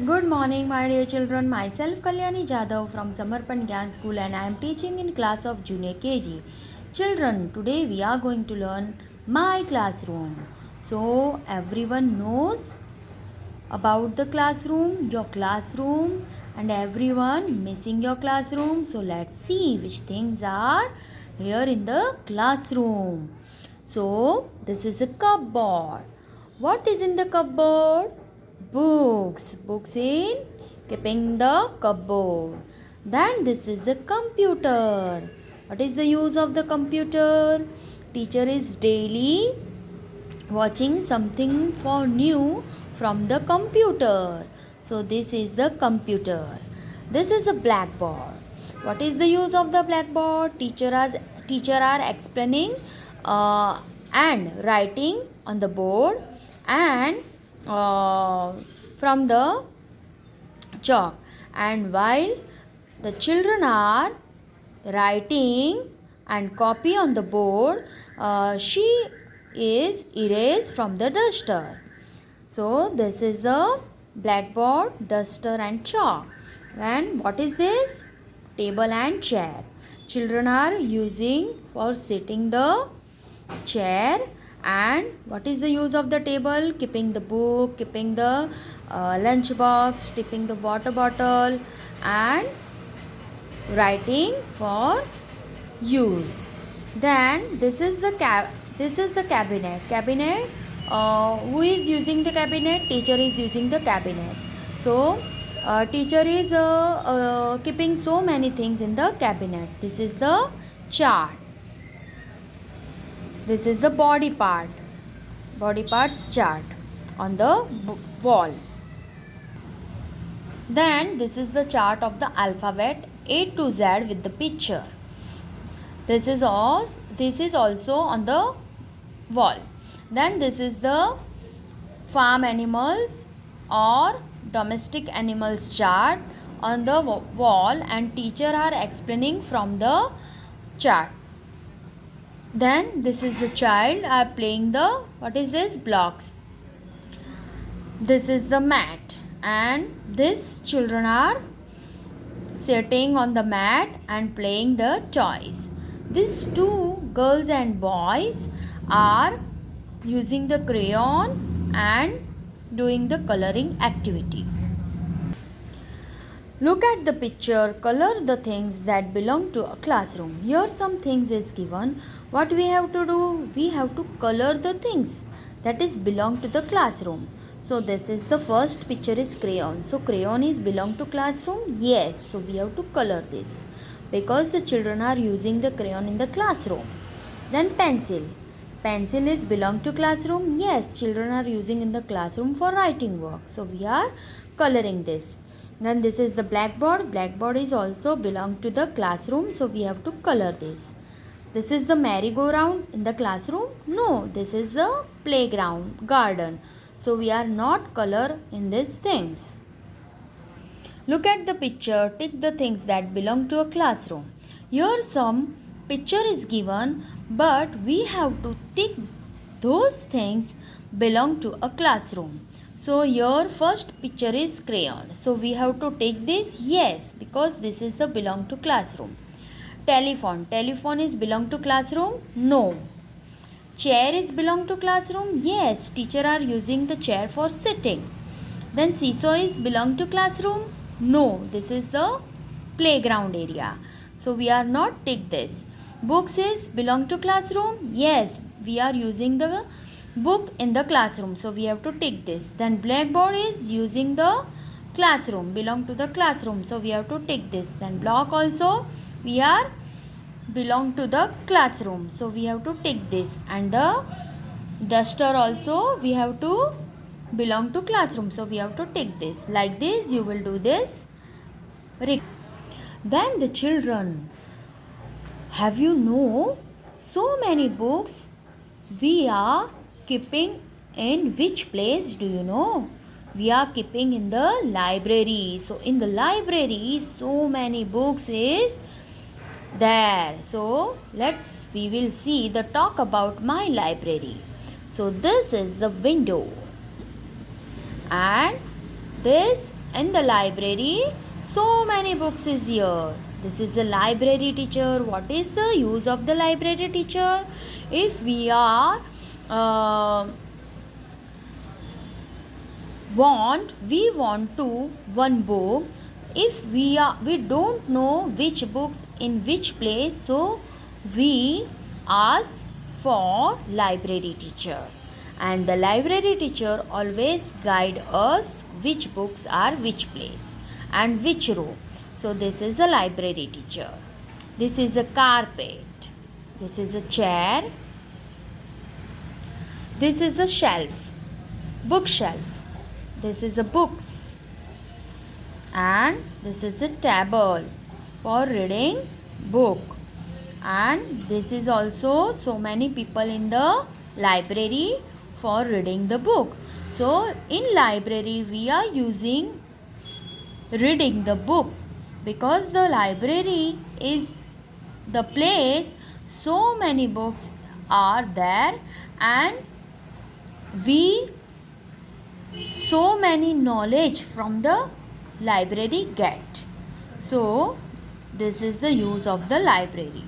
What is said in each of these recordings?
Good morning, my dear children. Myself Kalyani Jadhav from Samarpan Gyan School and I am teaching in class of Junior KG. Children, today we are going to learn my classroom. So, everyone knows about the classroom, your classroom, and everyone missing your classroom. So, let's see which things are here in the classroom. So, this is a cupboard. What is in the cupboard? Books. Books in keeping the cupboard. Then this is a computer. What is the use of the computer? Teacher is daily watching something for new from the computer. So this is the computer. This is a blackboard. What is the use of the blackboard? Teacher are explaining and writing on the board and uh, from the chalk, and while the children are writing and copy on the board, she is erased from the duster. So this is a blackboard, duster and chalk. And what is this? Table and chair. Children are using for sitting the chair. And what is the use of the table? Keeping the book, keeping the lunch box, keeping the water bottle and writing for use. Then this is the cabinet. Who is using the cabinet? Teacher is using the cabinet. So teacher is keeping so many things in the cabinet. This is the chart. This is the body parts chart on the wall. Then this is the chart of the alphabet A to Z with the picture. This is also on the wall. Then this is the farm animals or domestic animals chart on the wall, and teacher are explaining from the chart. Then this is the child are playing the, what is this? Blocks. This is the mat, and these children are sitting on the mat and playing the toys. These two girls and boys are using the crayon and doing the coloring activity. Look at the picture, color the things that belong to a classroom. Here some things is given. What we have to do? We have to color the things that is belong to the classroom. So this is the first picture is crayon. So crayon is belong to classroom? Yes. So we have to color this because the children are using the crayon in the classroom. Then pencil. Pencil is belong to classroom? Yes. Children are using in the classroom for writing work. So we are coloring this. Then this is the blackboard. Blackboard is also belong to the classroom. So we have to color this. This is the merry-go-round in the classroom? No, this is the playground, garden. So we are not color in these things. Look at the picture, tick the things that belong to a classroom. Here some picture is given, but we have to tick those things belong to a classroom. So your first picture is crayon. So we have to take this? Yes, because this is the belong to classroom. Telephone. Telephone is belong to classroom? No. Chair is belong to classroom? Yes, teacher are using the chair for sitting. Then seesaw is belong to classroom? No, this is the playground area. So we are not take this. Books is belong to classroom? Yes, we are using the book in the classroom. So we have to take this. Then blackboard is using the classroom, belong to the classroom. So we have to take this. Then block also we are belong to the classroom. So we have to take this. And the duster also we have to belong to classroom. So we have to take this. Like this you will do this. Then the children, have you know so many books we are keeping in which place? Do you know? We are keeping in the library. So in the library so many books is there. So we will see the talk about my library. So this is the window and this In the library, so many books is here. This is the library teacher. What is the use of the library teacher? If we are we want to one book. If we don't know which books in which place, so we ask for library teacher, and the library teacher always guide us which books are which place and which row. So this is a library teacher. This is a carpet. This is a chair. This is a shelf, bookshelf. This is a books, and this is a table for reading book. And this is also so many people in the library for reading the book. So in library we are using reading the book, because the library is the place so many books are there, and we so many knowledge from the library get. So this is the use of the library.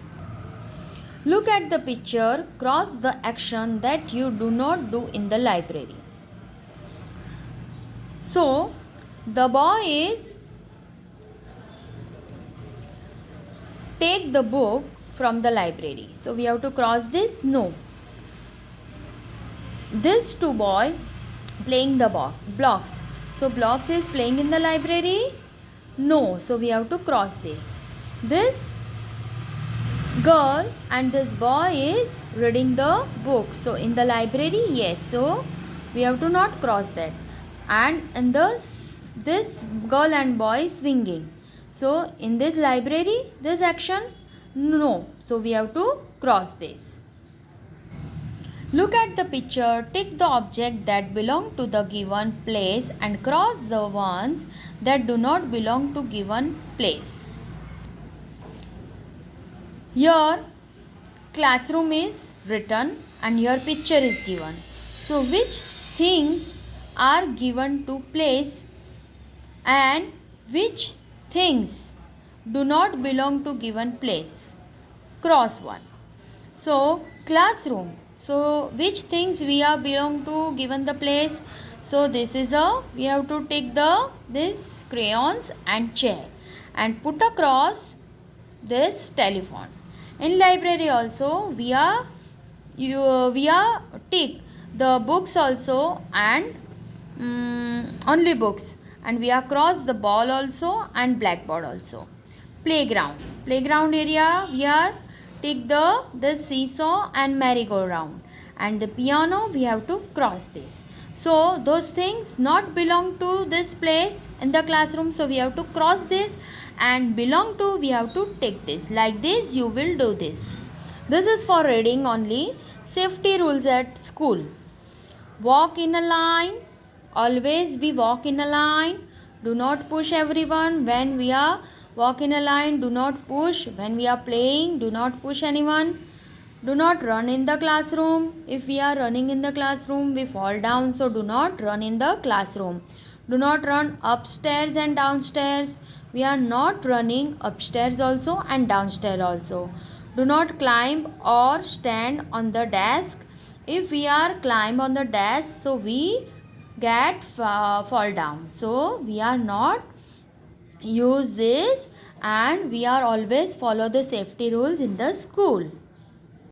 Look at the picture. Cross the action that you do not do in the library. So the boy is take the book from the library. So we have to cross this. No. This two boy playing the blocks. So blocks is playing in the library. No. So we have to cross this. This girl and this boy is reading the book. So in the library, yes. So we have to not cross that. And in this girl and boy swinging. So in this library, this action, no. So we have to cross this. Look at the picture. Tick the object that belong to the given place and cross the ones that do not belong to given place. Here classroom is written and here picture is given. So which things are given to place and which things do not belong to given place? Cross one. So classroom. So which things we are belong to given the place? So this is we have to take this crayons and chair and put across this telephone. In library also we are take the books also and only books, and we are cross the ball also and blackboard also. Playground area we are take the seesaw and merry-go-round, and the piano we have to cross this. So those things not belong to this place in the classroom, so we have to cross this, and belong to we have to take this. Like this you will do this. This is for reading only. Safety rules at school. Walk in a line. Always we walk in a line. Do not push everyone when we are walk in a line. Do not push when we are playing. Do not push anyone. Do not run in the classroom. If we are running in the classroom, we fall down. So do not run in the classroom. Do not run upstairs and downstairs. We are not running upstairs also and downstairs also. Do not climb or stand on the desk. If we are climb on the desk, so we get fall down. So we are not use this, and we are always follow the safety rules in the school.